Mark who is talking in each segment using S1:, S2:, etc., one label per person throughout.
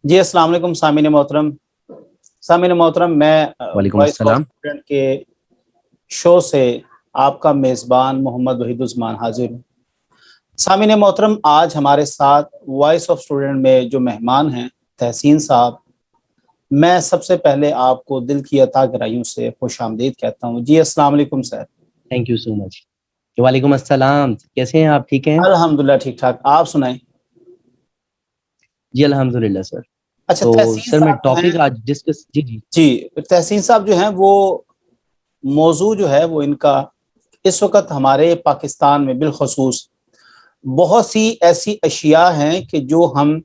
S1: जी अस्सलाम वालेकुम सामीन मोहतरम मैं
S2: वालेकुम
S1: वॉइस ऑफ
S2: अस्सलाम।
S1: स्टूडेंट के शो से आपका मेज़बान मोहम्मद वहीदुज़्मान हाजिर हूँ। सामीन मोहतरम, आज हमारे साथ वॉइस ऑफ स्टूडेंट में जो मेहमान हैं तहसीन साहब, मैं सबसे पहले आपको दिल की अता गहराइयों से खुशामदीद कहता हूँ। जी अस्सलाम वालेकुम sir.
S2: Thank you so much. वालेकुम अस्सलाम। कैसे हैं आप? ठीक हैं?
S1: अल्हम्दुलिल्लाह ठीक ठाक, आप सुनाएं।
S2: जी अल्हम्दुलिल्लाह सर।
S1: अच्छा,
S2: तो
S1: तहसीन
S2: सर मैं
S1: साहब जो हैं,
S2: टॉपिक आज डिस्कस जी।
S1: जी तहसीन साहब जो हैं वो मौजू जो है वो इनका इस वक्त हमारे पाकिस्तान में बिलखसूस बहुत सी ऐसी अशिया हैं कि जो हम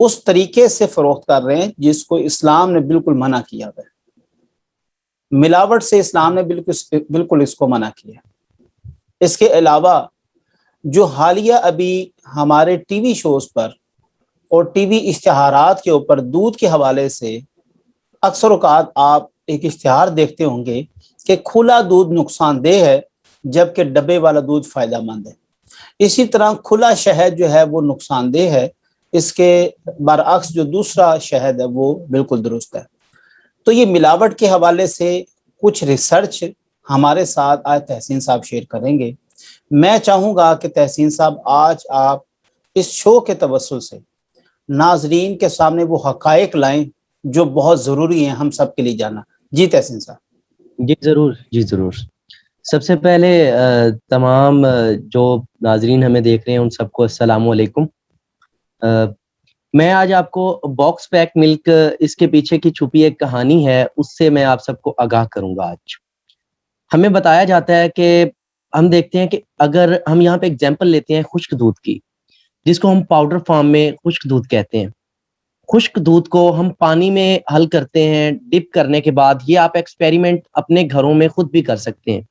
S1: उस तरीके से फरोख्त कर रहे हैं जिसको इस्लाम ने बिल्कुल मना किया है। मिलावट से इस्लाम ने बिल्कुल बिल्कुल इसको मना किया। इसके अलावा जो हालिया अभी हमारे टीवी शोज पर और टीवी इश्तिहारात के ऊपर दूध के हवाले से अक्सर औकात आप एक इश्तिहार देखते होंगे कि खुला दूध नुकसानदेह है जबकि डब्बे वाला दूध फायदेमंद है। इसी तरह खुला शहद जो है वो नुकसानदेह है, इसके बरअक्स जो दूसरा शहद है वो बिल्कुल दुरुस्त है। तो ये मिलावट के हवाले से कुछ रिसर्च हमारे साथ आज तहसीन साहब शेयर करेंगे। मैं चाहूँगा कि तहसीन साहब आज आप इस शो के तवज्जुह से नाजरीन के सामने वो हकायक लाएं जो बहुत ज़रूरी हैं हम सब के लिए जानना। जी तहसीन साहब।
S2: जी ज़रूर। सबसे पहले तमाम जो नाज़रीन हमें देख रहे हैं उन सबको अस्सलामु अलैकुम। मैं आज आपको बॉक्स पैक मिल्क इसके पीछे की छुपी एक कहानी है, उससे मैं आप सबको आगाह करूँगा आज। हमें बताया जाता है कि हम देखते हैं कि अगर हम यहाँ पे एग्ज़ाम्पल लेते हैं खुश्क दूध की, जिसको हम पाउडर फॉर्म में खुश्क दूध कहते हैं। खुश्क दूध को हम पानी में हल करते हैं, डिप करने के बाद ये आप एक्सपेरिमेंट अपने घरों में खुद भी कर सकते हैं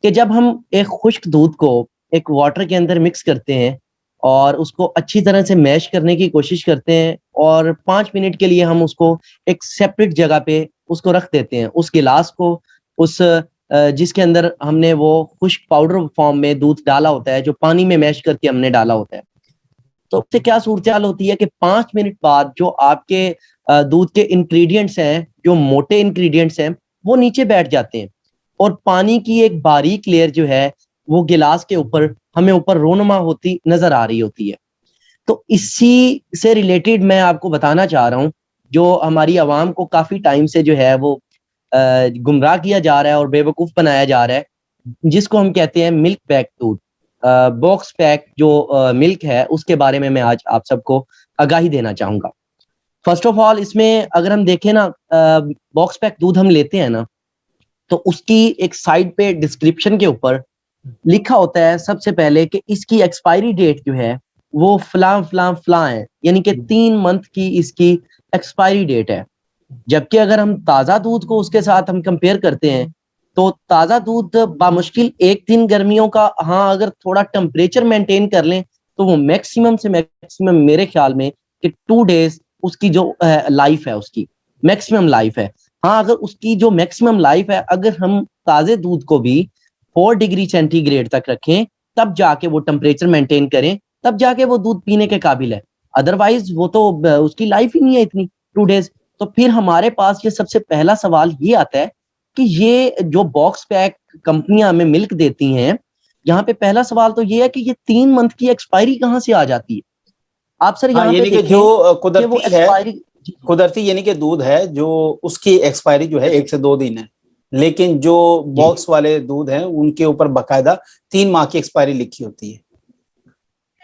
S2: कि जब हम एक खुश्क दूध को एक वाटर के अंदर मिक्स करते हैं और उसको अच्छी तरह से मैश करने की कोशिश करते हैं और 5 मिनट के लिए हम उसको एक सेपरेट जगह पे उसको रख देते हैं। उस गिलास को उस जिसके अंदर हमने वो खुश्क पाउडर फॉर्म में दूध डाला होता है, जो पानी में मैश करके हमने डाला होता है। तो उससे क्या सूरत-हाल होती है कि 5 मिनट बाद जो आपके दूध के इंग्रीडिएंट्स हैं, जो मोटे इंग्रीडिएंट्स हैं, वो नीचे बैठ जाते हैं और पानी की एक बारीक लेयर जो है, वो गिलास के ऊपर हमें ऊपर रोनुमा होती नज़र आ रही होती है। तो इसी से रिलेटेड मैं आपको बताना चाह रहा हूँ, जो हमारी आवाम को काफ़ी टाइम से जो है वो गुमराह किया जा रहा है और बेवकूफ़ बनाया जा रहा है, जिसको हम कहते हैं मिल्क पैक दूध। बॉक्स पैक जो मिल्क है, उसके बारे में मैं आज आप सबको आगाही देना चाहूँगा। फर्स्ट ऑफ ऑल इसमें अगर हम देखें ना बॉक्स पैक दूध हम लेते हैं ना, तो उसकी एक साइड पे डिस्क्रिप्शन के ऊपर लिखा होता है सबसे पहले कि इसकी एक्सपायरी डेट जो है, वो फलाँ है, यानी कि 3 मंथ की इसकी एक्सपायरी डेट है। जबकि अगर हम ताज़ा दूध को उसके साथ हम कंपेयर करते हैं, तो ताज़ा दूध बामुश्किल 1 दिन गर्मियों का हाँ, अगर थोड़ा टेम्परेचर मेंटेन कर लें, तो वो मैक्सिमम से मैक्सिमम मेरे ख्याल में कि 2 डेज़ उसकी जो लाइफ़ है उसकी, मैक्सिमम लाइफ़ है। हाँ, अगर उसकी जो मैक्सिमम लाइफ़ है, अगर हम ताज़े दूध को भी 4 डिग्री सेंटीग्रेड तक रखें, तब जाके वो टेम्परेचर मेंटेन करें, तब जाके वो दूध पीने के काबिल है। अदरवाइज़ वो तो उसकी लाइफ़ ही नहीं है इतनी, 2 डेज़। तो फिर हमारे पास ये सबसे पहला सवाल ये आता है कि ये जो बॉक्स पैक कंपनियां हमें मिल्क देती हैं, यहाँ पे पहला सवाल तो ये है कि ये 3 मंथ की एक्सपायरी कहाँ से आ जाती है? आप सर
S1: हाँ,
S2: यहाँ पे
S1: यानी कि जो
S2: देखें कि वो
S1: कुदरती है,
S2: एक्सपायरी जी,
S1: कुदरती यानी कि दूध है जो उसकी एक्सपायरी जो है 1 से 2 दिन है, लेकिन जो
S2: जी,
S1: बॉक्स वाले दूध हैं उनके ऊपर बकायदा 3 माह की एक्सपायरी लिखी होती है।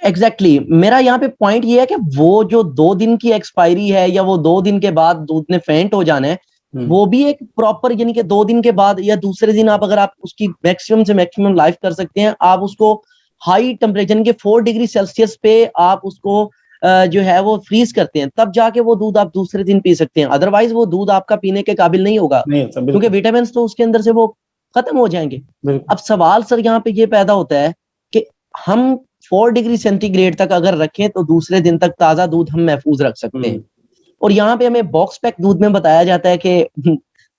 S2: एग्जैक्टली मेरा यहाँ पे पॉइंट ये है कि वो जो 2 दिन की एक्सपायरी है या वो 2 दिन के बाद दूध ने फेंट हो जाना है, वो भी एक प्रॉपर यानी कि 2 दिन के बाद या दूसरे दिन आप अगर आप उसकी मैक्सिमम से मैक्सिमम लाइफ कर सकते हैं, आप उसको हाई टेम्परेचर यानी कि 4 डिग्री सेल्सियस पे आप उसको जो है वो फ्रीज करते हैं, तब जाके वो दूध आप दूसरे दिन पी सकते हैं। अदरवाइज वो दूध आपका पीने के काबिल नहीं होगा,
S1: नहीं होता,
S2: क्योंकि
S1: बिल्कुल
S2: विटामिन तो उसके अंदर से वो खत्म हो जाएंगे।
S1: बिल्कुल।
S2: अब सवाल सर यहाँ पे ये पैदा होता है कि हम 4 डिग्री सेंटीग्रेड तक अगर रखें तो दूसरे दिन तक ताज़ा दूध हम महफूज रख सकते हैं। और यहाँ पे हमें बॉक्स पैक दूध में बताया जाता है कि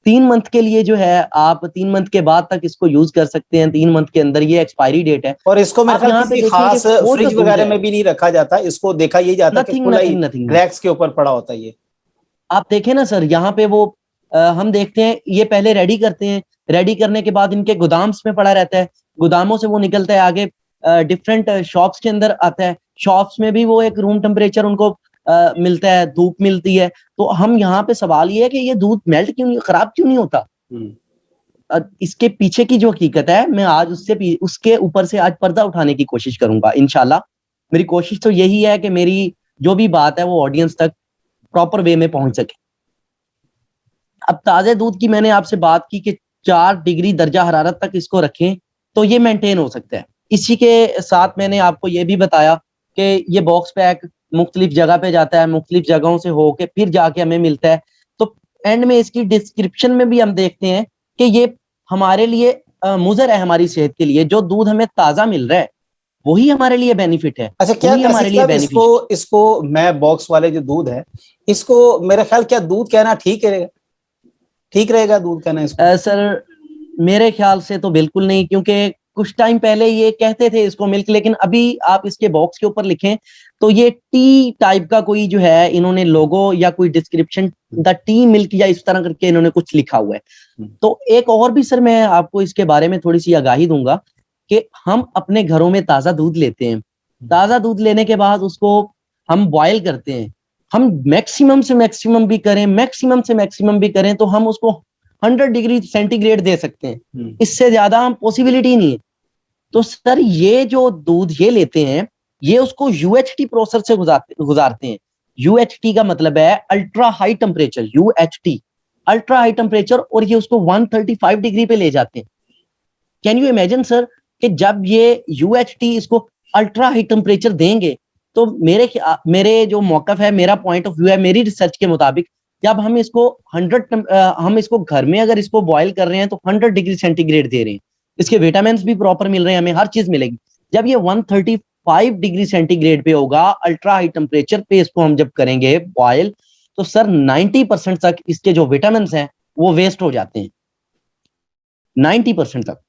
S2: 3 मंथ के लिए जो है, आप 3 मंथ के बाद तक इसको यूज कर सकते हैं। 3 मंथ के अंदर ये एक्सपायरी डेट है।
S1: और इसको मेरे
S2: आप
S1: ख्याल
S2: यहाँ पे
S1: किसी
S2: देखिए कि
S1: खास
S2: वो जो
S1: फ्रिज
S2: दूध
S1: वगैरह
S2: है,
S1: में भी नहीं रखा जाता, इसको देखा यही जाता कि
S2: नथिंग
S1: खुला ही
S2: नथिंग नथिंग।
S1: रैक्स के ऊपर पड़ा होता है ये।
S2: आप देखें ना सर, यहाँ पे वो हम देखते हैं ये पहले रेडी करते हैं, रेडी करने के बाद इनके गोदाम्स में पड़ा रहता है, गोदामों से वो निकलता है आगे डिफरेंट शॉप्स के अंदर आता है, शॉप्स में भी वो एक रूम टेम्परेचर उनको मिलता है, धूप मिलती है। तो हम यहाँ पे सवाल ये है कि ये दूध मेल्ट क्यों नहीं, खराब क्यों नहीं होता? इसके पीछे की जो हकीकत है, मैं आज उसके ऊपर से आज पर्दा उठाने की कोशिश करूंगा इंशाल्लाह। मेरी कोशिश तो यही है कि मेरी जो भी बात है वो ऑडियंस तक प्रॉपर वे में पहुंच सके। अब ताजे दूध की मैंने आपसे बात की कि 4 डिग्री दर्जा हरारत तक इसको रखें तो ये मेंटेन हो सकता है। इसी के साथ मैंने आपको ये भी बताया कि ये बॉक्स पैक मुख्तलिफ जगह पे जाता है, मुख्तलिफ जगहों से होके फिर जाके हमें मिलता है। तो एंड में इसकी डिस्क्रिप्शन में भी हम देखते हैं कि ये हमारे लिए मुज़र है, हमारी सेहत के लिए। जो दूध हमें ताज़ा मिल रहा है वही हमारे लिए बेनिफिट है,
S1: अच्छा, क्या
S2: वही हमारे लिए
S1: साहब, इसको
S2: बेनिफिशियल।
S1: इसको मैं बॉक्स वाले जो दूध है, इसको मेरा ख्याल क्या दूध कहना ठीक रहेगा? ठीक रहेगा दूध कहना इसको?
S2: सर मेरे ख्याल से तो बिल्कुल नहीं, क्योंकि कुछ टाइम पहले ये कहते थे इसको मिल्क, लेकिन अभी आप इसके बॉक्स के ऊपर लिखें तो ये टी टाइप का कोई जो है इन्होंने लोगो या कोई डिस्क्रिप्शन, द टी मिल्क या इस तरह करके इन्होंने कुछ लिखा हुआ है। तो एक और भी सर मैं आपको इसके बारे में थोड़ी सी आगाही दूंगा कि हम अपने घरों में ताजा दूध लेते हैं, ताजा दूध लेने के बाद उसको हम बॉयल करते हैं। हम मैक्सिमम से मैक्सिमम भी करें, मैक्सिमम से मैक्सिमम भी करें तो हम उसको 100 डिग्री सेंटीग्रेड दे सकते हैं, इससे ज्यादा हम पॉसिबिलिटी नहीं है। तो सर ये जो दूध ये लेते हैं, ये उसको यूएचटी प्रोसेस से गुजारते हैं। यूएचटी का मतलब है ultra high temperature, UHT ultra high temperature, और ये उसको 135 डिग्री पे ले जाते हैं। कैन यू इमेजिन सर कि जब ये यूएचटी इसको अल्ट्रा हाई टेम्परेचर देंगे तो मेरे जो मौकफ है, मेरा पॉइंट ऑफ व्यू है, मेरी रिसर्च के मुताबिक, जब हम इसको 100 हम इसको घर में अगर इसको बॉयल कर रहे हैं तो 100 डिग्री सेंटीग्रेड दे रहे हैं, इसके विटामिन भी प्रॉपर मिल रहे हैं, हमें हर चीज मिलेगी। जब ये 135 डिग्री सेंटीग्रेड पे होगा, अल्ट्रा हाई टेम्परेचर पे इसको हम जब करेंगे बॉयल, तो सर 90% तक इसके जो विटामिन हैं वो वेस्ट हो जाते हैं, 90% तक।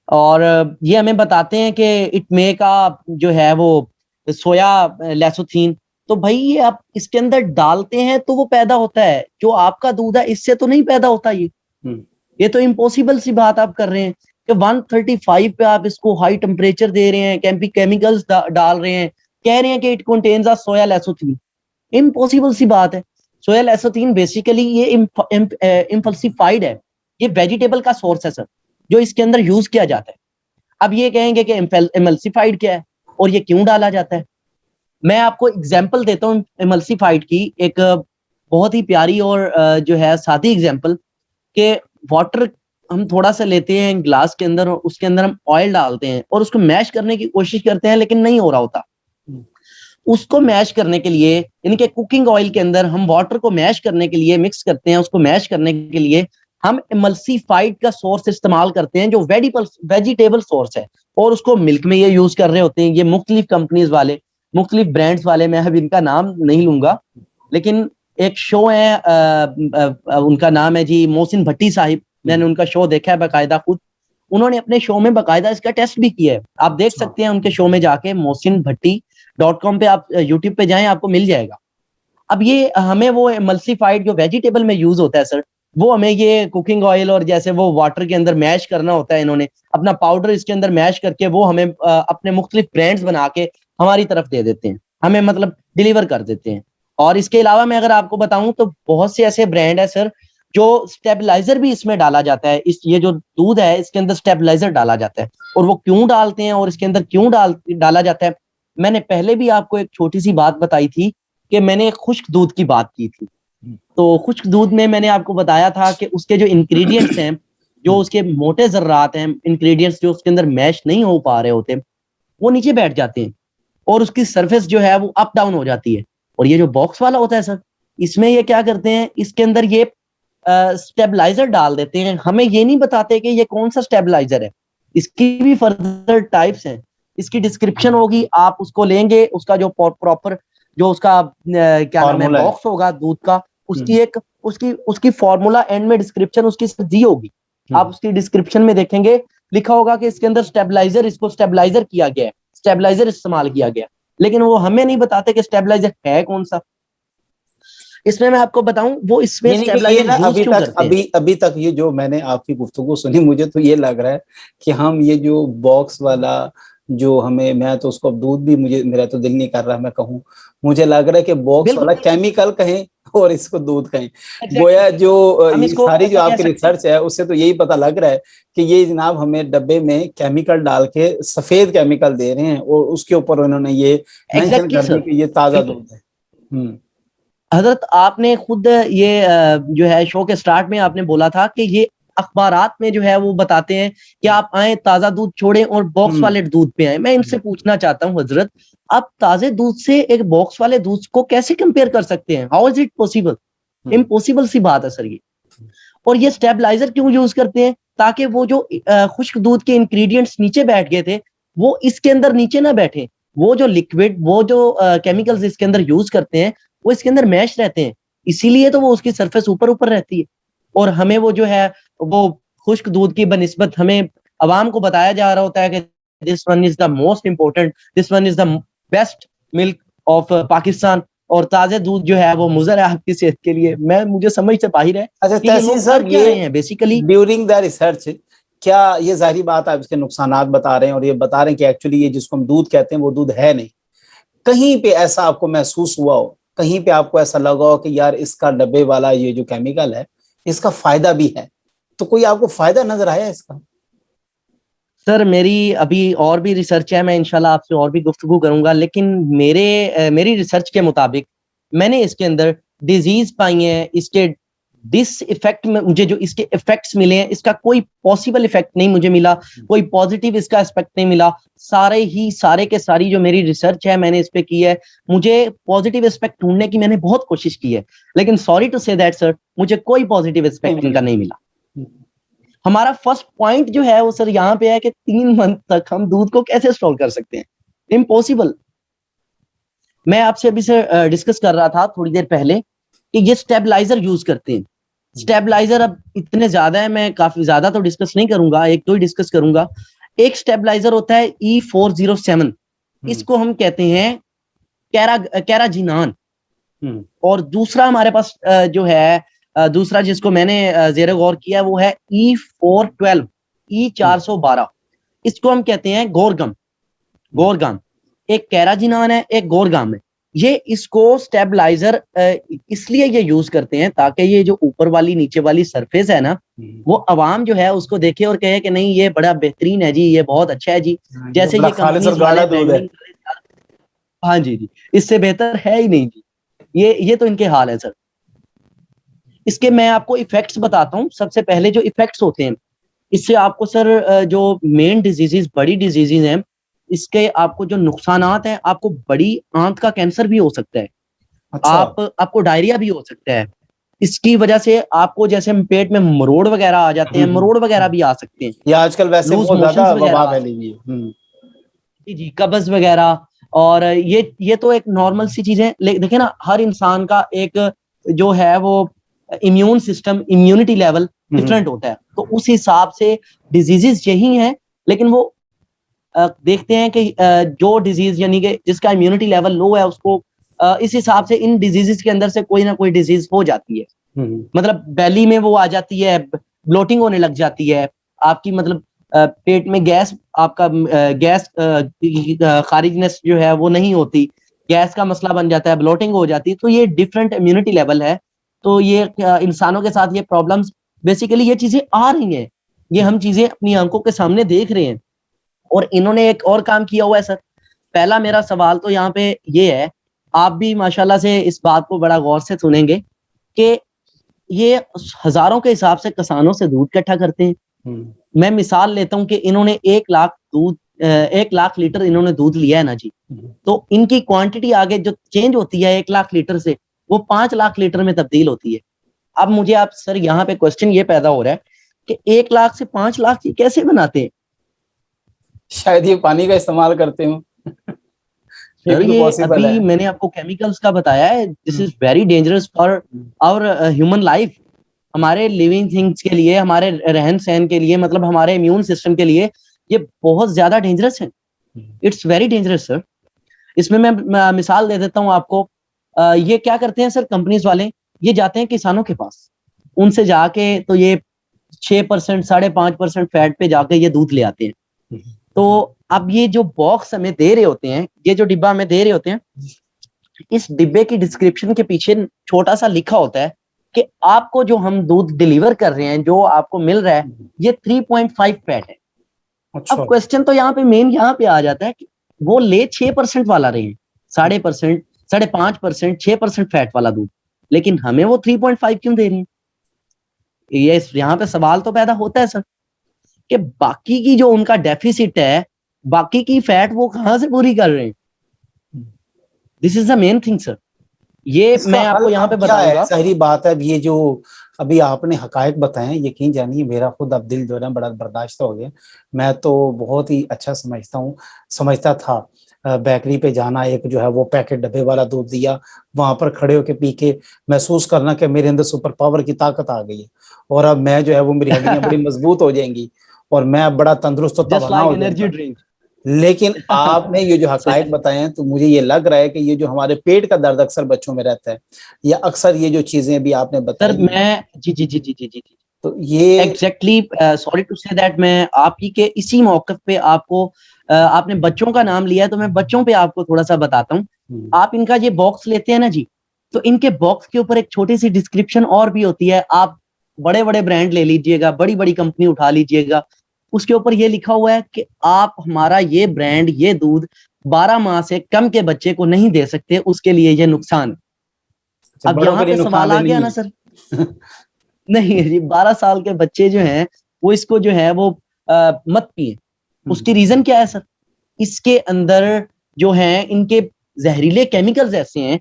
S2: और ये हमें बताते हैं कि इट मे का जो है वो सोया लेसोथीन, तो भाई ये आप इसके अंदर डालते हैं तो वो पैदा होता है, जो आपका दूध है इससे तो नहीं पैदा होता। ये तो इम्पॉसिबल सी बात आप कर रहे हैं कि 135 पे आप इसको हाई टेम्परेचर दे रहे हैं, केमिकल्स डाल रहे हैं, कह रहे हैं कि it contains a soya lecithin. Impossible सी बात है। सोया लेसोथीन बेसिकली ये इम्फल्सिफाइड है, ये वेजिटेबल का सोर्स है सर, जो इसके अंदर यूज किया जाता है। अब ये कहेंगे कि एमल्सिफाइड क्या है और ये क्यों डाला जाता है। मैं आपको एग्जांपल देता हूँ एमल्सिफाइड की, एक बहुत ही प्यारी और जो है सादी एग्जांपल, कि वाटर हम थोड़ा सा लेते हैं ग्लास के अंदर, उसके अंदर हम ऑयल डालते हैं और उसको मैश करने की कोशिश करते हैं, लेकिन नहीं हो रहा होता। उसको मैश करने के लिए, इनके कुकिंग ऑयल के अंदर हम वाटर को मैश करने के लिए मिक्स करते हैं, उसको मैश करने के लिए हम एमल्सिफाइड का सोर्स इस्तेमाल करते हैं, जो वेजिटेबल सोर्स है, और उसको मिल्क में ये यूज कर रहे होते हैं। ये मुख्तलिफ कंपनीज वाले, मुख्तलिफ ब्रांड्स वाले, मैं अब इनका नाम नहीं लूंगा, लेकिन एक शो है उनका नाम है जी मोहसिन भट्टी साहिब, मैंने उनका शो देखा है बाकायदा, खुद उन्होंने अपने शो में बाकायदा इसका टेस्ट भी किया है। आप देख सकते हैं उनके शो में जाके, mosinbhatti.com पे आप यूट्यूब पे जाएं, आपको मिल जाएगा। अब ये हमें वो एमल्सिफाइड जो वेजिटेबल में यूज होता है सर, वो हमें ये कुकिंग ऑयल और जैसे वो वाटर के अंदर मैश करना होता है, इन्होंने अपना पाउडर इसके अंदर मैश करके वो हमें अपने मुख्तलिफ ब्रांड्स बना के हमारी तरफ दे देते हैं, हमें मतलब डिलीवर कर देते हैं। और इसके अलावा मैं अगर आपको बताऊं तो बहुत से ऐसे ब्रांड है सर, जो स्टेबलाइजर भी इसमें डाला जाता है। ये जो दूध है इसके अंदर स्टेबलाइजर डाला जाता है, और वो क्यों डालते हैं और इसके अंदर क्यों डाला जाता है, मैंने पहले भी आपको एक छोटी सी बात बताई थी कि मैंने खुश्क दूध की बात की थी। तो खुश्क दूध में मैंने आपको बताया था कि उसके जो इंग्रेडिएंट्स हैं, जो उसके मोटे जर्रात हैं, इंग्रेडिएंट्स जो उसके अंदर मैश नहीं हो पा रहे होते, वो नीचे बैठ जाते हैं और उसकी सरफेस जो है वो अप डाउन हो जाती है। और ये जो बॉक्स वाला होता है सर, इसमें ये क्या करते हैं, इसके अंदर ये स्टेबलाइजर डाल देते हैं। हमें ये नहीं बताते कि ये कौन सा स्टेबलाइजर है, इसकी भी फर्दर टाइप्स हैं, इसकी डिस्क्रिप्शन होगी, आप उसको लेंगे, उसका जो प्रॉपर जो उसका क्या नाम है बॉक्स होगा दूध का, उसकी एक उसकी उसकी फॉर्मूला एंड में डिस्क्रिप्शन उसकी दी होगी। आप उसकी डिस्क्रिप्शन में देखेंगे लिखा होगा कि इसके अंदर स्टेबलाइजर, इसको स्टेबलाइजर किया गया है, स्टेबलाइजर इस्तेमाल किया गया, लेकिन वो हमें नहीं बताते कि स्टेबलाइजर है कौन सा। इसमें मैं आपको बताऊं वो इसमें
S1: यानी कि ये
S2: स्टेबलाइजर
S1: ना
S2: यूज
S1: अभी
S2: क्यों
S1: तक
S2: करते हैं।
S1: अभी तक ये जो मैंने आपकी गुफ्तगू सुनी, मुझे तो ये लग रहा है कि हम ये जो बॉक्स वाला जो हमें, मैं तो उसको अब दूध भी, मुझे मेरा तो दिल नहीं कर रहा मैं कहूँ, मुझे लग रहा है कि बॉक्स
S2: बिल्कुल
S1: वाला केमिकल कहें और इसको दूध कहें।
S2: एग्जैक्टली
S1: गोया जो
S2: हम
S1: ये
S2: इसको
S1: सारी जो
S2: ऐसा कह
S1: आपकी
S2: सकते हैं।
S1: रिसर्च है उससे तो यही पता लग रहा है कि ये जनाब हमें डब्बे में केमिकल डाल के सफेद केमिकल दे रहे हैं और उसके ऊपर उन्होंने ये मेंशन
S2: एग्जैक्टली
S1: कर दी
S2: सर,
S1: कि ये ताजा
S2: बिल्कुल।
S1: दूध है। हम्म।
S2: हजरत आपने खुद ये जो है शो के स्टार्ट में आपने बोला था कि ये अखबारात में जो है वो बताते हैं कि आप आए ताजा दूध छोड़ें और बॉक्स वाले दूध पे आए। मैं इनसे पूछना चाहता हूँ हजरत, आप ताजे दूध से एक बॉक्स वाले दूध को कैसे कंपेयर कर सकते हैं? How is it possible? Impossible सी बात है सर ये। और ये स्टेबलाइजर क्यों यूज करते हैं? ताकि वो जो खुश्क दूध के इंग्रेडिएंट्स नीचे बैठ गए थे वो इसके अंदर नीचे ना बैठे। वो जो लिक्विड, वो जो केमिकल्स इसके अंदर यूज करते हैं वो इसके अंदर मैश रहते हैं, इसीलिए तो वो उसकी सरफेस ऊपर ऊपर रहती है। और हमें वो जो है वो खुश्क दूध की बनिस्बत हमें अवाम को बताया जा रहा होता है कि this one is the most important, this one is the best milk of Pakistan, और ताजे दूध जो है वो मुजर है आपकी सेहत के लिए। मैं मुझे समझ से बाहर है
S1: अच्छा
S2: कि ये
S1: तहसीन
S2: लोग कर
S1: साहब,
S2: क्या
S1: ये
S2: रहे हैं बेसिकली।
S1: ड्यूरिंग द रिसर्च, क्या ये जाहिर बात आप इसके नुकसानात बता रहे हैं और ये बता रहे हैं कि एक्चुअली ये जिसको हम दूध कहते हैं वो दूध है नहीं, कहीं पे ऐसा आपको महसूस हुआ हो, कहीं पे आपको ऐसा लगा हो कि यार इसका डब्बे वाला ये जो केमिकल है इसका फायदा भी है, तो कोई आपको फायदा नजर आया इसका?
S2: सर मेरी अभी और भी रिसर्च है, मैं इंशाल्लाह आपसे और भी गुफ्तगू करूंगा, लेकिन मेरी रिसर्च के मुताबिक मैंने इसके अंदर डिजीज पाई है, इसके डिस इफेक्ट में मुझे जो इसके इफेक्ट्स मिले हैं इसका कोई पॉसिबल इफेक्ट नहीं मुझे मिला, कोई पॉजिटिव इसका एस्पेक्ट नहीं मिला। सारे के सारी जो मेरी रिसर्च है मैंने इस पे की है, मुझे पॉजिटिव एस्पेक्ट ढूंढने की मैंने बहुत कोशिश की है, लेकिन sorry to say that sir मुझे कोई पॉजिटिव एस्पेक्ट इनका नहीं मिला। हमारा फर्स्ट पॉइंट जो है वो सर यहाँ पे है कि 3 मंथ तक हम दूध को कैसे स्टोर कर सकते हैं? इम्पॉसिबल। मैं आपसे अभी से डिस्कस कर रहा था थोड़ी देर पहले कि ये स्टेबलाइजर यूज करते हैं। स्टेबलाइजर अब इतने ज्यादा है, मैं काफी ज्यादा तो डिस्कस नहीं करूंगा, एक तो ही डिस्कस करूंगा। एक स्टेबलाइजर होता है E407, इसको हम कहते हैं कैराजिनान। और दूसरा हमारे पास जो है दूसरा जिसको मैंने जेर गौर किया वो है E412, E412, इसको हम कहते हैं गोरगाम। एक कैराजिनान है, एक गोरगाम है। ये इसको स्टेबलाइजर इसलिए ये यूज करते हैं ताकि ये जो ऊपर वाली नीचे वाली सरफेस है ना, वो अवाम जो है उसको देखे और कहे कि नहीं ये बड़ा बेहतरीन है जी, ये बहुत अच्छा है जी, जैसे ये कंपनीज वाले ब्रांडिंग। हाँ जी जी, इससे बेहतर है ही नहीं जी। ये तो इनके हाल है सर। इसके मैं आपको इफेक्ट्स बताता हूँ। सबसे पहले जो इफेक्ट्स होते हैं इससे आपको सर जो मेन डिजीजेज, बड़ी डिजीजेज हैं, इसके आपको जो नुकसानात हैं, आपको बड़ी आंत का कैंसर भी हो सकता है।
S1: अच्छा।
S2: आपको डायरिया भी हो सकता है। इसकी वजह से आपको जैसे पेट में मरोड़ वगैरह आ जाते हैं, मरोड़ वगैरह भी आ सकते हैं,
S1: ये आजकल वैसे
S2: लूज
S1: बहुत
S2: मोशंस
S1: ज्यादा
S2: वगैरह
S1: वबा
S2: आ सकते
S1: फैली हुई है।
S2: हैं जी, कब्ज वगैरह। और ये तो एक नॉर्मल सी चीजें, देखिए ना, हर इंसान का एक जो है वो immune system, immunity level different होता है, तो उस हिसाब से डिजीजेस यही हैं। लेकिन वो देखते हैं कि जो डिजीज यानी कि जिसका इम्यूनिटी लेवल लो है उसको इस हिसाब से इन डिजीजेस के अंदर से कोई ना कोई डिजीज हो जाती है। मतलब बेली में वो आ जाती है, ब्लोटिंग होने लग जाती है आपकी, मतलब पेट में गैस, आपका गैस खारिजनेस जो है वो नहीं होती, गैस का मसला बन जाता है, ब्लोटिंग हो जाती है। तो ये डिफरेंट इम्यूनिटी लेवल है। तो ये इंसानों के साथ ये प्रॉब्लम्स, बेसिकली ये चीजें आ रही हैं, ये हम चीजें अपनी आंखों के सामने देख रहे हैं। और इन्होंने एक और काम किया हुआ है सर। पहला मेरा सवाल तो यहाँ पे ये है, आप भी माशाल्लाह से इस बात को बड़ा गौर से सुनेंगे कि ये हजारों के हिसाब से किसानों से दूध इकट्ठा करते हैं। मैं मिसाल लेता हूँ कि इन्होंने 1 लाख लीटर इन्होंने दूध लिया है ना जी, तो इनकी क्वांटिटी आगे जो चेंज होती है 1 लाख लीटर से, वो 5 लाख लीटर में तब्दील होती है। अब मुझे आप सर यहाँ पे क्वेश्चन ये पैदा हो रहा है कि 1 लाख से 5 लाख ये कैसे बनाते हैं?
S1: शायद ये पानी का इस्तेमाल करते हो। ये
S2: सर
S1: भी तो
S2: ये
S1: पॉसिबल
S2: अभी
S1: है।
S2: मैंने आपको केमिकल्स का बताया है, this
S1: hmm,
S2: is very dangerous for our human life. हमारे लिविंग थिंग्स के लिए, हमारे रहन सहन के लिए, मतलब हमारे इम्यून सिस्टम के लिए ये बहुत ज्यादा डेंजरस है। It's very dangerous sir. इसमें मैं मिसाल दे देता हूँ आपको। ये क्या करते हैं सर कंपनीज वाले, ये जाते हैं किसानों के पास, उनसे जाके तो ये 6%, 5.5% फैट पे जाके ये दूध ले आते हैं। तो अब ये जो बॉक्स हमें दे रहे होते हैं, ये जो डिब्बा हमें दे रहे होते हैं, इस डिब्बे की डिस्क्रिप्शन के पीछे छोटा सा लिखा होता है कि आपको जो हम दूध डिलीवर कर रहे हैं, जो आपको मिल रहा है, ये 3.5 फैट है। अब
S1: अच्छा।
S2: क्वेश्चन तो यहाँ पे मेन यहाँ पे आ जाता है कि वो ले 6% वाला रहे हैं, 0.5%, 5.5%, 6% फैट वाला दूध, लेकिन हमें वो 3.5 क्यों दे रही है? ये यहाँ पे सवाल तो पैदा होता है सर कि बाकी की जो उनका डेफिसिट है, बाकी की फैट वो कहाँ से पूरी कर रहे हैं? This is the main thing sir. ये
S1: इसका
S2: मैं
S1: हल
S2: आपको यहाँ पे
S1: अब क्या है?
S2: बताऊंगा।
S1: सारी बात है, अब ये जो अभी आपने हकायक बताए, यकीन जानिए मेरा खुद अब दिल जो है ना बड़ा बर्दाश्त हो गया। मैं तो बहुत ही अच्छा समझता था। बेकरी पे जाना, एक जो है वो पैकेट डब्बे वाला दूध दिया, वहां पर खड़े होके पी के महसूस करना कि मेरे अंदर सुपर पावर की ताकत आ गई है, और अब मैं जो है वो मेरी हड्डियां बड़ी मजबूत हो जाएंगी, और मैं बड़ा तंदुरुस्त और
S2: जस्ट
S1: तवाना
S2: लाइक
S1: हो
S2: एनर्जी
S1: जाऊंगा।
S2: ड्रिंक।
S1: लेकिन आपने ये जो हकायक
S2: सर
S1: बताए हैं, तो मुझे ये लग रहा है कि ये जो हमारे पेट का दर्द अक्सर बच्चों में रहता है, या अक्सर ये जो चीजें भी आपने बताई हैं,
S2: मैं जी जी जी जी जी जी जी
S1: तो ये
S2: exactly, sorry to say that, मैं आप ही के इसी मौके पे आपको आपने बच्चों का नाम लिया है तो मैं बच्चों पे आपको थोड़ा सा बताता हूँ। आप इनका ये बॉक्स लेते हैं ना जी, तो इनके बॉक्स के ऊपर एक छोटी सी डिस्क्रिप्शन और भी होती है। आप बड़े बड़े ब्रांड ले लीजिएगा, बड़ी बड़ी कंपनी उठा लीजिएगा, उसके ऊपर ये लिखा हुआ है कि आप हमारा ये ब्रांड, ये दूध 12 माह से कम के बच्चे को नहीं दे सकते, उसके लिए ये नुकसान है।
S1: अच्छा,
S2: अब
S1: बड़ों
S2: यहाँ
S1: के लिए
S2: पे सवाल
S1: नुकसानदेह
S2: आ गया
S1: नहीं
S2: ना
S1: है।
S2: सर। नहीं जी, 12 साल के बच्चे जो हैं वो इसको जो है वो मत पिए। उसकी रीजन क्या है सर? इसके अंदर जो है इनके जहरीले केमिकल्स ऐसे हैं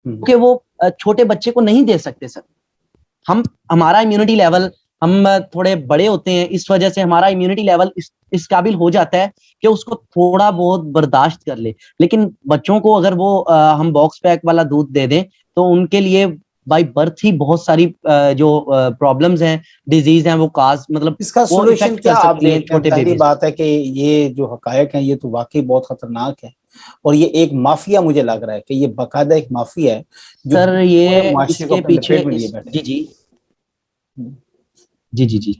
S2: कि वो छोटे बच्चे को नहीं दे सकते सर। हम हमारा इम्यूनिटी लेवल, हम थोड़े बड़े होते हैं, इस वजह से हमारा इम्यूनिटी लेवल इस काबिल हो जाता है कि उसको थोड़ा बहुत बर्दाश्त कर ले। लेकिन बच्चों को अगर वो हम बॉक्स पैक वाला दूध दे दें तो उनके लिए बाय बर्थ ही बहुत सारी जो प्रॉब्लम्स हैं, डिजीज हैं, वो काज मतलब
S1: इसका
S2: वो
S1: सोल्यूशन
S2: इफेक्ट कर
S1: क्या आप
S2: सकती हैं
S1: देखते हैं?
S2: छोटे
S1: जाहिर
S2: बेबीज।
S1: बात है कि ये जो हकायक हैं ये तो वाकई बहुत खतरनाक है, और ये एक माफिया, मुझे लग रहा है कि ये बाकायदा एक माफिया है जो
S2: सर
S1: पूरे
S2: ये
S1: मुआशरे को
S2: इसके
S1: अपने
S2: पीछे
S1: लपेट में लिए
S2: इस
S1: बैठे
S2: जी
S1: हैं।
S2: जी जी जी जी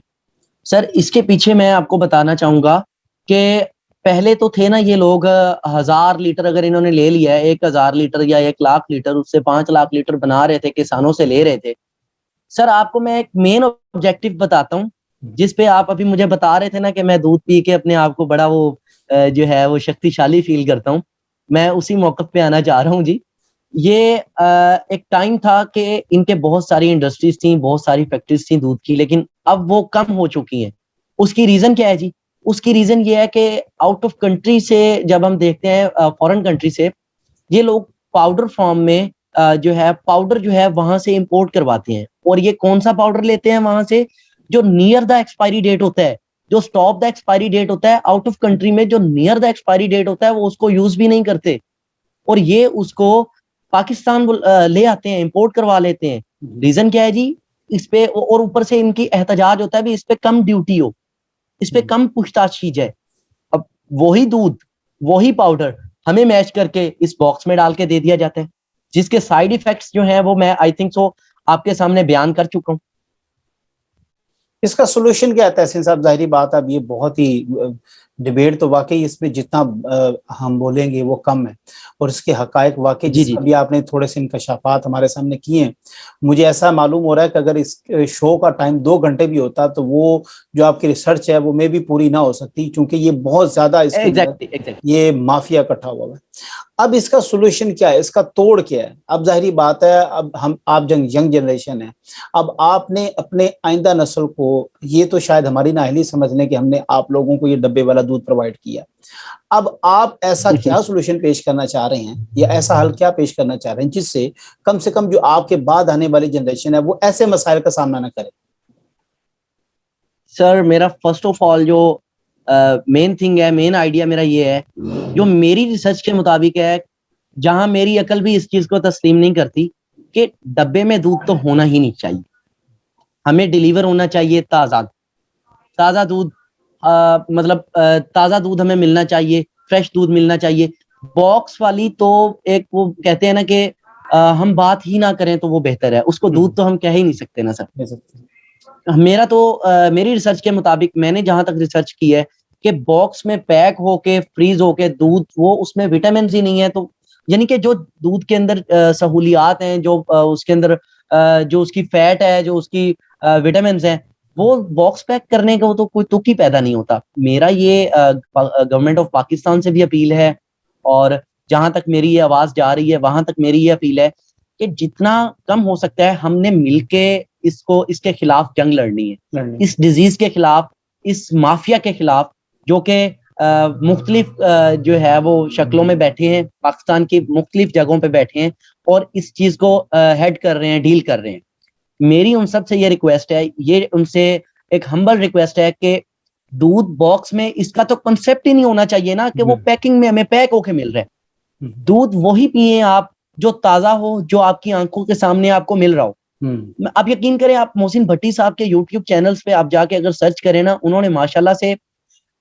S2: सर, इसके पीछे मैं आपको बताना चाहूंगा कि पहले तो थे ना ये लोग, 1000 लीटर अगर इन्होंने ले लिया है, 1000 लीटर या 1 लाख लीटर, उससे 5 लाख लीटर बना रहे थे, किसानों से ले रहे थे। सर आपको मैं एक मेन ऑब्जेक्टिव बताता हूँ, जिस पे आप अभी मुझे बता रहे थे ना कि मैं दूध पी के अपने आप को बड़ा वो जो है वो शक्तिशाली फील करता हूँ। मैं उसी मौकफ पे आना चाह रहा हूँ जी। ये एक टाइम था कि इनके बहुत सारी इंडस्ट्रीज थी, बहुत सारी फैक्ट्रीज थी दूध की, लेकिन अब वो कम हो चुकी हैं। उसकी रीजन क्या है जी? उसकी रीजन ये है कि आउट ऑफ कंट्री से जब हम देखते हैं, फॉरेन कंट्री से ये लोग पाउडर फॉर्म में जो है पाउडर जो है वहां से इंपोर्ट करवाते हैं। और ये कौन सा पाउडर लेते हैं वहां से? जो नियर द एक्सपायरी डेट होता है, जो स्टॉप द एक्सपायरी डेट होता है, आउट ऑफ कंट्री में जो नियर द एक्सपायरी डेट होता है वो उसको यूज भी नहीं करते, और ये उसको पाकिस्तान ले आते हैं, इंपोर्ट करवा लेते हैं। रीजन क्या है जी? इस पे और ऊपर से इनकी एहतजाज होता है भी इस पे कम ड्यूटी हो, इस पे कम पूछताछ की जाए। अब वही दूध, वही पाउडर हमें मैच करके इस बॉक्स में डाल के दे दिया जाता है, जिसके साइड इफेक्ट्स जो हैं वो मैं आई थिंक सो आपके सामने बयान कर चुका हूँ।
S1: इसका सोल्यूशन क्या है तहसीन साहब? जाहिर बात है, अब ये बहुत ही डिबेट तो वाकई इसमें जितना हम बोलेंगे वो कम है, और इसके हकायक वाकई
S2: जी जी
S1: जिसका भी
S2: जी
S1: आपने थोड़े से इंकशाफात हमारे सामने किए हैं, मुझे ऐसा मालूम हो रहा है कि अगर इस शो का टाइम 2 घंटे भी होता तो वो जो आपकी रिसर्च है वो में भी पूरी ना हो सकती, क्योंकि ये बहुत ज्यादा इसके अंदर
S2: एग्जैक्टली एग्जैक्टली।
S1: ये माफिया इकट्ठा हुआ है। अब इसका सोल्यूशन क्या है? इसका तोड़ क्या है? अब जाहिर बात है, अब हम आप यंग जनरेशन है, अब आपने अपने आइंदा नस्ल को, ये तो शायद हमारी नाअहली समझने कि हमने आप लोगों को ये डब्बे वाला दूध प्रोवाइड किया, अब आप ऐसा क्या सोल्यूशन पेश करना चाह रहे हैं, या ऐसा हल क्या पेश करना चाह रहे हैं जिससे कम से कम जो आपके बाद आने वाली जनरेशन है वो ऐसे मसाइल का सामना ना करे?
S2: सर मेरा फर्स्ट ऑफ ऑल जो मेन थिंग है, मेन आइडिया मेरा ये है, जो मेरी रिसर्च के मुताबिक है, जहां मेरी अकल भी इस चीज को तस्लीम नहीं करती, कि डब्बे में दूध तो होना ही नहीं चाहिए, हमें डिलीवर होना चाहिए ताजा ताजा दूध। मतलब ताजा दूध हमें मिलना चाहिए, फ्रेश दूध मिलना चाहिए। बॉक्स वाली तो एक वो कहते हैं ना कि हम बात ही ना करें तो वो बेहतर है, उसको दूध तो हम कह ही नहीं सकते ना सर। मेरा तो मेरी रिसर्च के मुताबिक, मैंने जहां तक रिसर्च की है, कि बॉक्स में पैक होके फ्रीज होके दूध, वो उसमें विटामिन ही नहीं है, तो यानी कि जो दूध के अंदर सहूलियात हैं, जो उसके अंदर जो उसकी फैट है, जो उसकी विटामिन है, वो बॉक्स पैक करने का वो तो कोई तुक ही पैदा नहीं होता। मेरा ये गवर्नमेंट ऑफ पाकिस्तान से भी अपील है, और जहां तक मेरी ये आवाज जा रही है वहां तक मेरी ये अपील है कि जितना कम हो सकता है हमने मिलके इसके खिलाफ जंग लड़नी है, इस डिजीज के खिलाफ, इस माफिया के खिलाफ, जो कि मुख्तलिफ जो है वो शक्लों में बैठे हैं, पाकिस्तान की मुख्तलिफ जगहों पे बैठे हैं और इस चीज को हेड कर रहे हैं, डील कर रहे हैं। मेरी उन सब से ये रिक्वेस्ट है, ये उनसे एक हम्बल रिक्वेस्ट है कि दूध बॉक्स में, इसका तो कंसेप्ट ही नहीं होना चाहिए ना कि वो पैकिंग में हमें पैक होके मिल रहा है। दूध वही पिए आप जो ताजा हो, जो आपकी आंखों के सामने आपको मिल रहा हो। आप यकीन करें, आप मोहसिन भट्टी साहब के यूट्यूब चैनल्स पे आप जाके अगर सर्च करें ना, उन्होंने माशाल्लाह से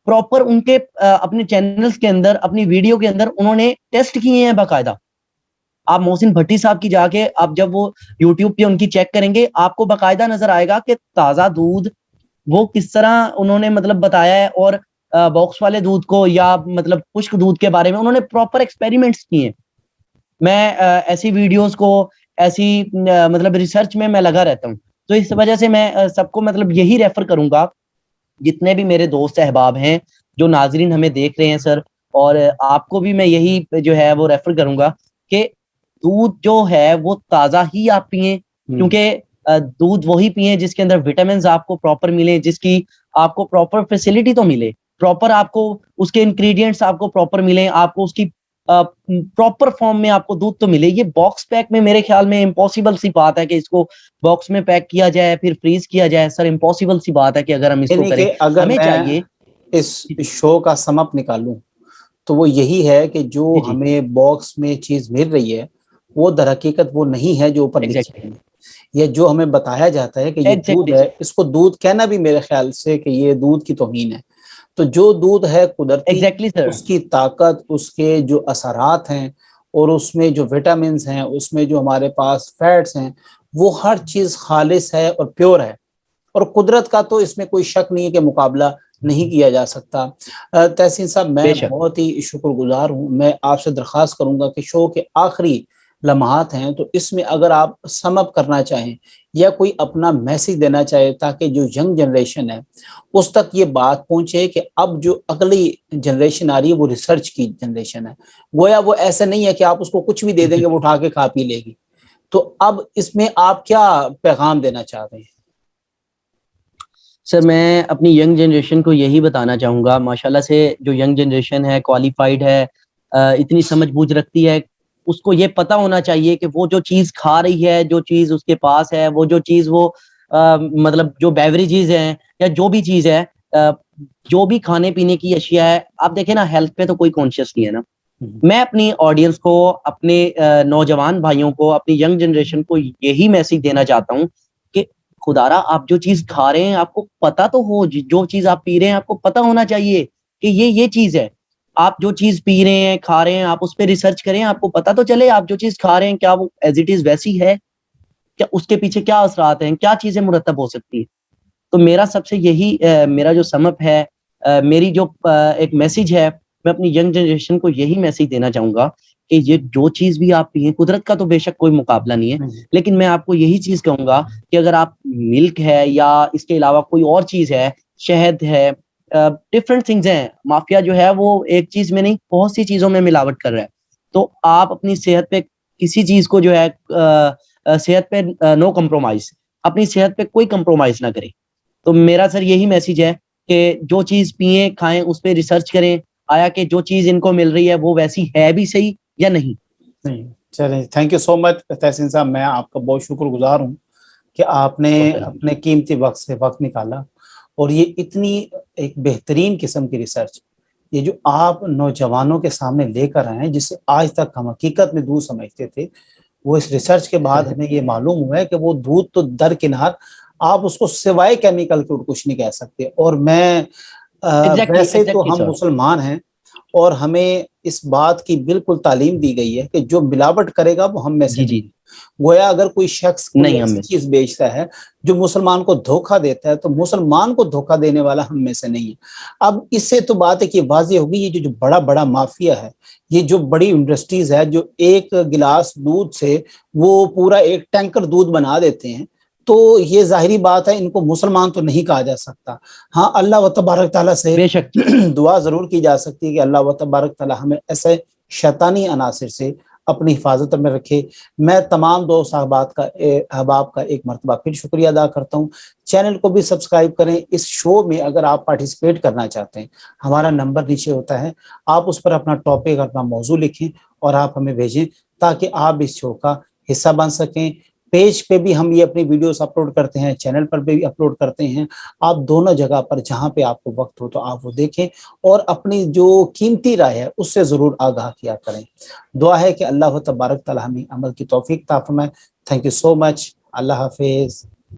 S2: प्रॉपर उनके अपने चैनल्स के अंदर, अपनी वीडियो के अंदर उन्होंने टेस्ट किए हैं बाकायदा। आप मोहसिन भट्टी साहब की जाके आप जब वो यूट्यूब पे उनकी चेक करेंगे, आपको बाकायदा नजर आएगा कि ताजा दूध वो किस तरह उन्होंने मतलब बताया है, और बॉक्स वाले दूध को या मतलब खुश्क दूध के बारे में उन्होंने प्रॉपर एक्सपेरिमेंट्स किए हैं। मैं ऐसी वीडियोस को, ऐसी मतलब रिसर्च में मैं लगा रहता हूँ। तो इस वजह से मैं सबको मतलब यही रेफर करूंगा, जितने भी मेरे दोस्त अहबाब हैं, जो नाजरीन हमें देख रहे हैं सर, और आपको भी मैं यही जो है वो रेफर करूंगा कि दूध जो है वो ताजा ही आप पिए, क्योंकि दूध वही पिए जिसके अंदर विटामिन आपको प्रॉपर मिले, जिसकी आपको प्रॉपर फैसिलिटी तो मिले, प्रॉपर आपको उसके इंग्रेडिएंट्स आपको प्रॉपर मिले, आपको उसकी प्रॉपर फॉर्म में आपको दूध तो मिले। ये बॉक्स पैक में मेरे ख्याल में इम्पॉसिबल सी बात है कि इसको बॉक्स में पैक किया जाए फिर फ्रीज किया जाए। सर इम्पॉसिबल सी बात है कि अगर हम इसको करें,
S1: अगर
S2: हमें
S1: मैं
S2: चाहिए
S1: इस शो का समअप निकालूं तो वो यही है कि जो हमें बॉक्स में चीज मिल रही है वो दर हकीकत वो नहीं है जो ऊपर लिखी है, या जो हमें बताया जाता है कि ये दूध है, इसको दूध कहना भी मेरे ख्याल से कि ये दूध की तौहीन है। तो जो दूध है कुदरती, उसकी ताकत, उसके जो असरात हैं और उसमें जो विटामिन हैं, उसमें जो हमारे पास फैट्स हैं, वो हर चीज खालिस है और प्योर है, और कुदरत का तो इसमें कोई शक नहीं है कि मुकाबला नहीं किया जा सकता। तहसीन साहब, मैं बहुत ही शुक्रगुजार हूँ। मैं आपसे दरख्वास्त करूंगा कि शो के आखिरी लम्हात हैं, तो इसमें अगर आप सम अप करना चाहें या कोई अपना मैसेज देना चाहे, ताकि जो यंग जनरेशन है उस तक ये बात पहुंचे कि अब जो अगली जनरेशन आ रही है वो रिसर्च की जनरेशन है, गोया वो ऐसा नहीं है कि आप उसको कुछ भी दे देंगे वो उठा के खा पी लेगी। तो अब इसमें आप क्या पैगाम देना चाह रहे हैं?
S2: सर मैं अपनी यंग जनरेशन को यही बताना चाहूँगा, माशाल्लाह से जो यंग जनरेशन है क्वालिफाइड है, इतनी समझ बूझ रखती है, उसको ये पता होना चाहिए कि वो जो चीज़ खा रही है, जो चीज़ उसके पास है, वो जो चीज़ वो मतलब जो बेवरेजेस हैं या जो भी चीज़ है, जो भी खाने पीने की अशिया है, आप देखें ना, हेल्थ पे तो कोई कॉन्शियस नहीं है ना। मैं अपनी ऑडियंस को, अपने नौजवान भाइयों को, अपनी यंग जनरेशन को यही मैसेज देना चाहता हूँ कि खुदारा आप जो चीज खा रहे हैं आपको पता तो हो, जो चीज आप पी रहे हैं आपको पता होना चाहिए कि ये चीज है। आप जो चीज पी रहे हैं, खा रहे हैं, आप उस पर रिसर्च करें, आपको पता तो चले आप जो चीज खा रहे हैं क्या वो एज इट इज वैसी है, क्या उसके पीछे क्या असरात हैं, क्या चीजें मुरतब हो सकती है। तो मेरा सबसे यही मेरा जो समअप है, मेरी जो एक मैसेज है, मैं अपनी यंग जनरेशन को यही मैसेज देना चाहूंगा कि ये जो चीज भी आप पिए, कुदरत का तो बेशक कोई मुकाबला नहीं है, लेकिन मैं आपको यही चीज कहूंगा कि अगर आप मिल्क है या इसके अलावा कोई और चीज है, शहद है, डिफरेंट थिंग्स हैं, माफिया जो है वो एक चीज में नहीं बहुत सी चीजों में मिलावट कर रहा है, तो आप अपनी सेहत पे किसी चीज को जो है सेहत पे नो कम्प्रोमाइज, अपनी सेहत पे कोई कम्प्रोमाइज ना करें। तो मेरा सर यही मैसेज है कि जो चीज पिए खाएं उस पर रिसर्च करें, आया कि जो चीज इनको मिल रही है वो वैसी है भी सही या नहीं।
S1: चलिए, थैंक यू सो मच तहसीन साहब, मैं आपका बहुत शुक्रगुजार हूँ कि आपने अपने कीमती वक्त से वक्त निकाला और ये इतनी एक बेहतरीन किस्म की रिसर्च, ये जो आप नौजवानों के सामने लेकर आए हैं, जिसे आज तक हम हकीकत में दूध समझते थे, वो इस रिसर्च के बाद हमें ये मालूम हुआ है कि वो दूध तो दरकिनार, आप उसको सिवाय केमिकल के और कुछ नहीं कह सकते। और मैं
S2: एग्जैक्टली
S1: वैसे तो
S2: एग्जैक्टली
S1: हम
S2: सर।
S1: मुसलमान हैं और हमें इस बात की बिल्कुल तालीम दी गई है कि जो मिलावट करेगा वो हम में से
S2: जी
S1: नहीं।
S2: जी।
S1: गोया अगर कोई शख्स कोई
S2: नहीं, हम
S1: ऐसी
S2: में से।
S1: चीज बेचता है जो मुसलमान को धोखा देता है, तो मुसलमान को धोखा देने वाला हम में से नहीं है। अब इससे तो बात है कि वाज़ेह होगी, ये जो बड़ा बड़ा माफिया है, ये जो बड़ी इंडस्ट्रीज है, जो एक गिलास दूध से वो पूरा एक टैंकर दूध बना देते हैं, तो ये जाहिरी बात है इनको मुसलमान तो नहीं कहा जा सकता। हाँ, अल्लाह व तबारक ताला से
S2: बेशक।
S1: दुआ जरूर की जा सकती है कि अल्लाह व तबारक ताला हमें ऐसे शैतानी अनासिर से अपनी हिफाजत में रखे। मैं तमाम दोस्त अहबाब का एक मरतबा फिर शुक्रिया अदा करता हूँ। चैनल को भी सब्सक्राइब करें। इस शो में अगर आप पार्टिसिपेट करना चाहते हैं, हमारा नंबर नीचे होता है, आप उस पर अपना टॉपिक, अपना मौजू लिखें और आप हमें भेजें, ताकि आप इस शो का हिस्सा बन सकें। पेज पे भी हम ये अपनी वीडियोस अपलोड करते हैं, चैनल पर भी अपलोड करते हैं। आप दोनों जगह पर जहाँ पे आपको वक्त हो तो आप वो देखें और अपनी जो कीमती राय है उससे ज़रूर आगाह किया करें। दुआ है कि अल्लाह तबारक तआला हमें अमल की तौफीक अता फरमाए। Thank you so much. Allah हाफिज़।